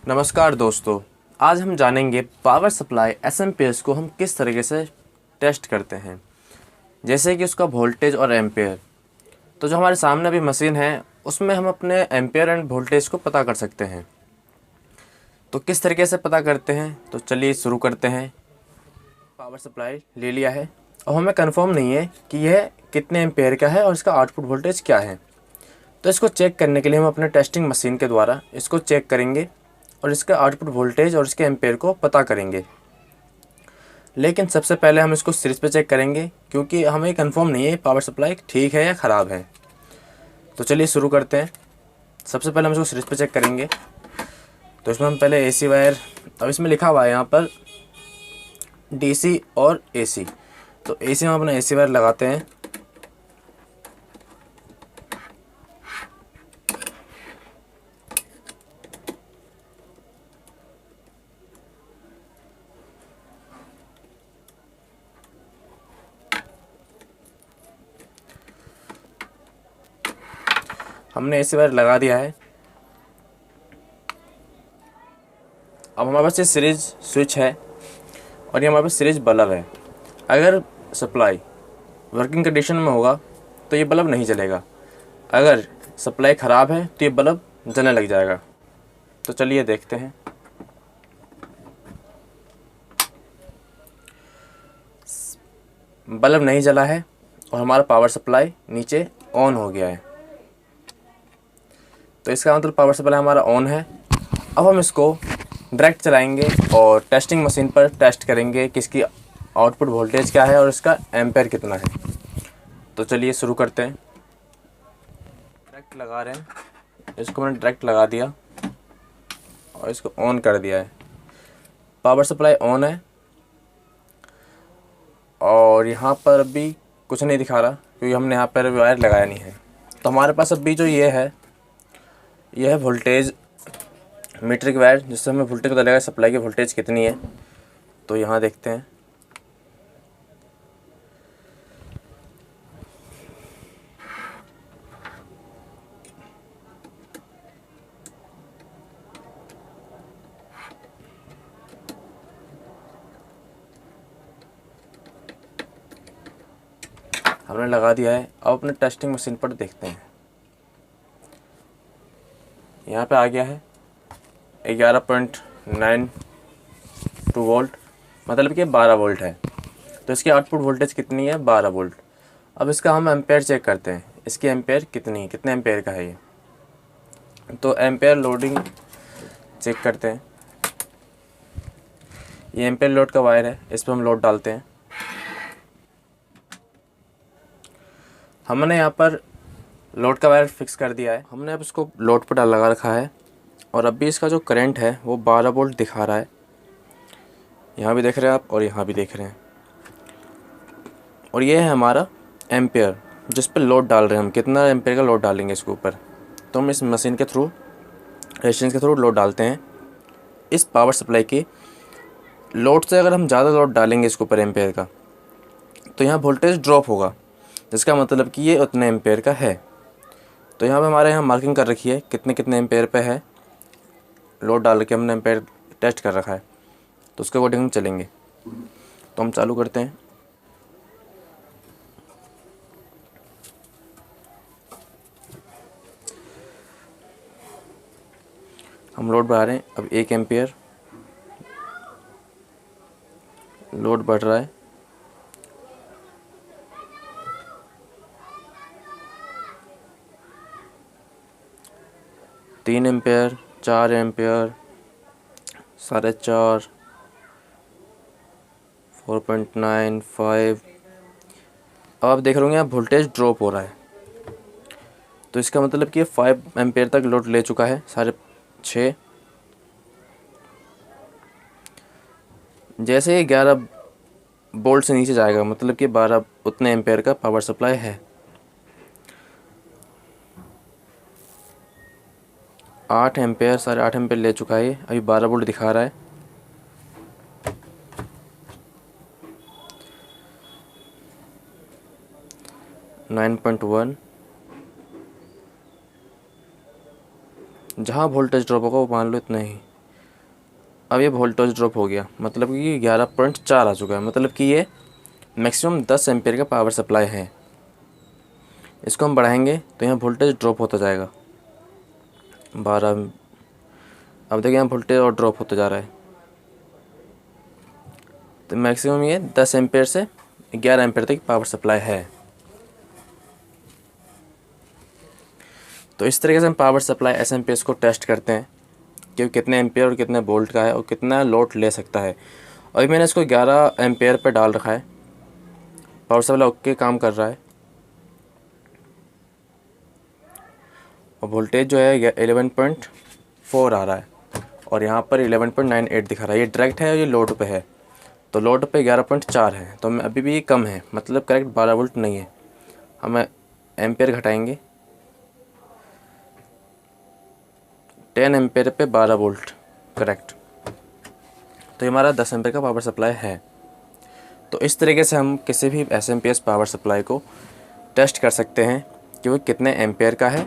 नमस्कार दोस्तों, आज हम जानेंगे पावर सप्लाई एसएमपीएस को हम किस तरीके से टेस्ट करते हैं। जैसे कि उसका वोल्टेज और एम्पेयर। तो जो हमारे सामने अभी मशीन है उसमें हम अपने एम्पेयर एंड वोल्टेज को पता कर सकते हैं। तो किस तरीके से पता करते हैं, तो चलिए शुरू करते हैं। पावर सप्लाई ले लिया है, अब हमें कंफर्म नहीं है कि यह कितने एम्पेयर का है और इसका आउटपुट वोल्टेज क्या है। तो इसको चेक करने के लिए हम अपने टेस्टिंग मशीन के द्वारा इसको चेक करेंगे और इसका आउटपुट वोल्टेज और इसके एम्पेयर को पता करेंगे। लेकिन सबसे पहले हम इसको सीरीज पे चेक करेंगे, क्योंकि हमें कंफर्म नहीं है पावर सप्लाई ठीक है या ख़राब है। तो चलिए शुरू करते हैं। सबसे पहले हम इसको सीरीज पे चेक करेंगे। तो इसमें हम पहले एसी वायर, अब इसमें लिखा हुआ है यहाँ पर डीसी और एसी। तो एसी में अपना एसी वायर लगाते हैं। हमने एसी वायर लगा दिया है। अब हमारे पास ये सीरीज स्विच है और ये हमारे पास सीरीज बल्ब है। अगर सप्लाई वर्किंग कंडीशन में होगा तो ये बल्ब नहीं जलेगा। अगर सप्लाई ख़राब है तो ये बल्ब जलने लग जाएगा। तो चलिए देखते हैं। बल्ब नहीं जला है और हमारा पावर सप्लाई नीचे ऑन हो गया है। तो इसका मतलब पावर सप्लाई हमारा ऑन है। अब हम इसको डायरेक्ट चलाएंगे और टेस्टिंग मशीन पर टेस्ट करेंगे कि इसकी आउटपुट वोल्टेज क्या है और इसका एम्पेयर कितना है। तो चलिए शुरू करते हैं। डायरेक्ट लगा रहे हैं, इसको मैंने डायरेक्ट लगा दिया और इसको ऑन कर दिया है। पावर सप्लाई ऑन है और यहाँ पर अभी कुछ नहीं दिखा रहा, क्योंकि हमने यहाँ पर वायर लगाया नहीं है। तो हमारे पास अभी जो ये है, यह है वोल्टेज मीटर की वायर, जिससे हमें वोल्टेज पता लगेगा सप्लाई की वोल्टेज कितनी है। तो यहाँ देखते हैं। हमने लगा दिया है। अब अपने टेस्टिंग मशीन पर देखते हैं। यहाँ पे आ गया है 11.92 वोल्ट, मतलब कि 12 वोल्ट है। तो इसकी आउटपुट वोल्टेज कितनी है? 12 वोल्ट। अब इसका हम एम्पेयर चेक करते हैं, इसकी एम्पेयर कितने एम्पेयर का है ये। तो एम्पेयर लोडिंग चेक करते हैं। ये एम्पेयर लोड का वायर है, इस पर हम लोड डालते हैं। हमने यहाँ पर लोड का वायर फिक्स कर दिया है। हमने अब इसको लोड पर लगा रखा है और अभी इसका जो करंट है वो 12 वोल्ट दिखा रहा है। यहाँ भी देख रहे हैं आप और यहाँ भी देख रहे हैं। और ये है हमारा एम्पेयर, जिस पर लोड डाल रहे हैं हम, कितना एम्पेयर का लोड डालेंगे इसके ऊपर। तो हम इस मशीन के थ्रू, रेजिस्टेंस के थ्रू लोड डालते हैं। इस पावर सप्लाई की लोड से अगर हम ज़्यादा लोड डालेंगे इसके ऊपर एम्पेयर का, तो यहाँ वोल्टेज ड्रॉप होगा, जिसका मतलब कि ये उतने एम्पेयर का है। तो यहाँ पे हमारे यहाँ मार्किंग कर रखी है कितने कितने एम्पेयर पे है। लोड डाल के हमने एम्पेयर टेस्ट कर रखा है, तो उसके अकॉर्डिंग हम चलेंगे। तो हम चालू करते हैं। हम लोड बढ़ा रहे हैं। अब 1 एम्पेयर लोड बढ़ रहा है। तीन एम्पेयर, 4 एम्पेयर, 4.5, 4.95। अब आप देख रहे होंगे वोल्टेज ड्रॉप हो रहा है। तो इसका मतलब कि 5 एम्पेयर तक लोड ले चुका है, 6.5। जैसे ही 11 वोल्ट से नीचे जाएगा, मतलब कि 12 उतने एम्पेयर का पावर सप्लाई है। 8 एम्पेयर, 8.5 एम्पेयर ले चुका है, अभी 12 वोल्ट दिखा रहा है। 9.1। जहाँ वोल्टेज ड्रॉप होगा वो मान लो इतना ही, अब ये वोल्टेज ड्रॉप हो गया, मतलब कि 11.4 आ चुका है, मतलब कि ये मैक्सिमम 10 एम्पियर का पावर सप्लाई है। इसको हम बढ़ाएंगे तो यहाँ वोल्टेज ड्रॉप होता जाएगा 12। अब देखिए यहाँ वोल्टेज और ड्रॉप होता जा रहा है, तो मैक्सिमम ये 10 एम्पियर से 11 एम्पियर तक पावर सप्लाई है। तो इस तरीके से हम पावर सप्लाई एसएमपीएस को टेस्ट करते हैं कि वो कितने एम्पियर और कितने वोल्ट का है और कितना लोड ले सकता है। और अभी मैंने इसको 11 एम्पियर पे डाल रखा है, पावर सप्लाई ओके काम कर रहा है। और वोल्टेज जो है 11.4 आ रहा है और यहाँ पर 11.98 दिखा रहा है। ये डायरेक्ट है और ये लोड पे है, तो लोड पे 11.4 है, तो मैं अभी भी ये कम है, मतलब करेक्ट 12 वोल्ट नहीं है। हम एम्पियर घटाएंगे, 10 एम्पियर पे 12 वोल्ट करेक्ट, तो ये हमारा 10 एम्पियर का पावर सप्लाई है। तो इस तरीके से हम किसी भी एसएमपीएस पावर सप्लाई को टेस्ट कर सकते हैं कि वो कितने एम्पियर का है